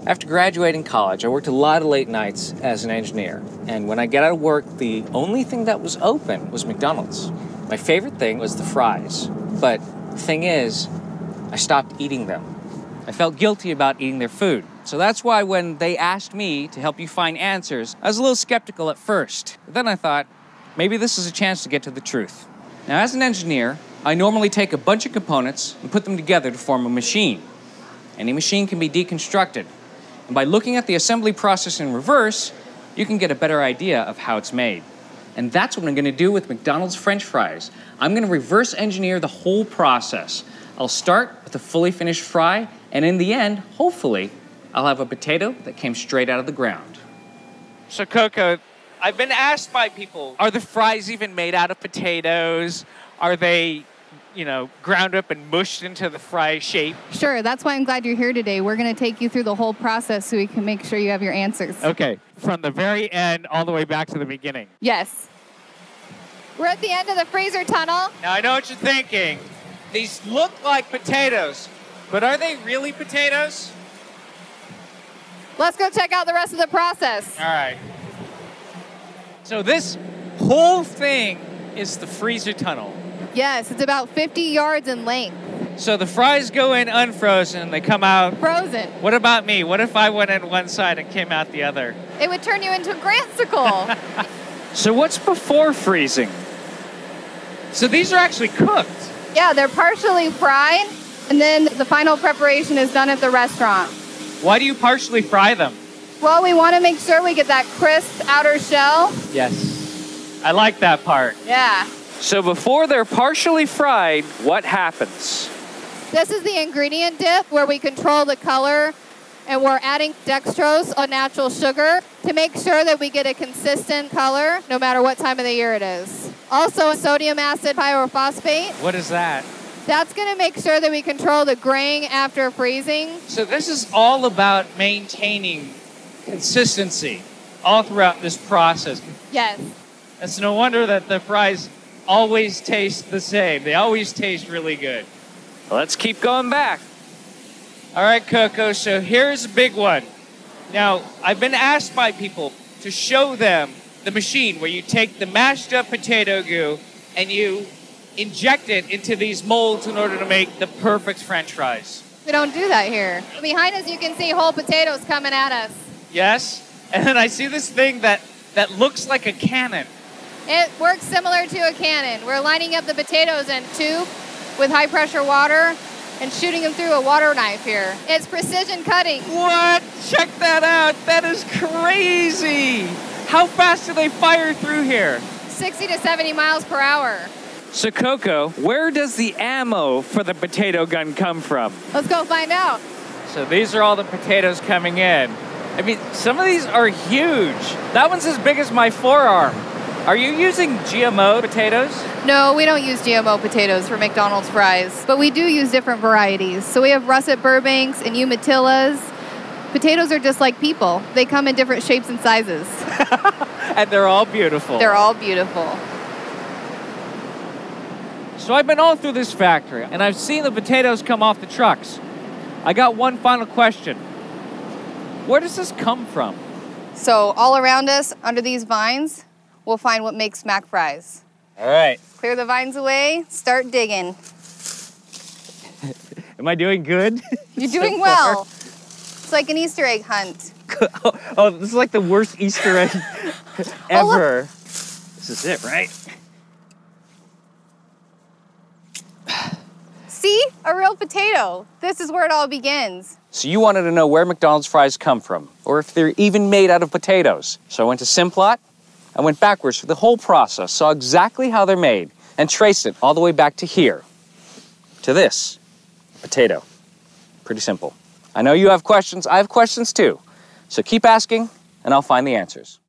After graduating college, I worked a lot of late nights as an engineer. And when I got out of work, the only thing that was open was McDonald's. My favorite thing was the fries. But the thing is, I stopped eating them. I felt guilty about eating their food. So that's why when they asked me to help you find answers, I was a little skeptical at first. But then I thought, maybe this is a chance to get to the truth. Now, as an engineer, I normally take a bunch of components and put them together to form a machine. Any machine can be deconstructed. And by looking at the assembly process in reverse, you can get a better idea of how it's made. And that's what I'm going to do with McDonald's French fries. I'm going to reverse engineer the whole process. I'll start with a fully finished fry, and in the end, hopefully, I'll have a potato that came straight out of the ground. So, Coco, I've been asked by people, are the fries even made out of potatoes? Are they, ground up and mushed into the fry shape? Sure, that's why I'm glad you're here today. We're going to take you through the whole process so we can make sure you have your answers. Okay, from the very end all the way back to the beginning. Yes. We're at the end of the freezer tunnel. Now, I know what you're thinking. These look like potatoes, but are they really potatoes? Let's go check out the rest of the process. All right. So this whole thing is the freezer tunnel. Yes, it's about 50 yards in length. So the fries go in unfrozen, they come out frozen. What about me? What if I went in one side and came out the other? It would turn you into a Grantsicle. So what's before freezing? So these are actually cooked. Yeah, they're partially fried, and then the final preparation is done at the restaurant. Why do you partially fry them? Well, we want to make sure we get that crisp outer shell. Yes. I like that part. Yeah. So before they're partially fried, what happens? This is the ingredient dip where we control the color, and we're adding dextrose, a natural sugar, to make sure that we get a consistent color no matter what time of the year it is. Also, sodium acid pyrophosphate. What is that? That's going to make sure that we control the graying after freezing. So this is all about maintaining consistency all throughout this process. Yes. It's no wonder that the fries always taste the same. They always taste really good. Well, let's keep going back. All right, Coco, so here's a big one. Now, I've been asked by people to show them the machine where you take the mashed up potato goo and you inject it into these molds in order to make the perfect French fries. We don't do that here. Behind us, you can see whole potatoes coming at us. Yes, and then I see this thing that looks like a cannon. It works similar to a cannon. We're lining up the potatoes in a tube with high pressure water and shooting them through a water knife here. It's precision cutting. What? Check that out. That is crazy. How fast do they fire through here? 60 to 70 miles per hour. So, Coco, where does the ammo for the potato gun come from? Let's go find out. So these are all the potatoes coming in. I mean, some of these are huge. That one's as big as my forearm. Are you using GMO potatoes? No, we don't use GMO potatoes for McDonald's fries, but we do use different varieties. So we have russet Burbanks and Umatillas. Potatoes are just like people. They come in different shapes and sizes. And they're all beautiful. They're all beautiful. So I've been all through this factory, and I've seen the potatoes come off the trucks. I got one final question. Where does this come from? So all around us, under these vines, we'll find what makes mac fries. All right. Clear the vines away, start digging. Am I doing good? You're doing well. It's like an Easter egg hunt. Oh, this is like the worst Easter egg ever. This is it, right? See? A real potato. This is where it all begins. So you wanted to know where McDonald's fries come from, or if they're even made out of potatoes. So I went to Simplot. I went backwards through the whole process, saw exactly how they're made, and traced it all the way back to here, to this, potato. Pretty simple. I know you have questions. I have questions too. So keep asking, and I'll find the answers.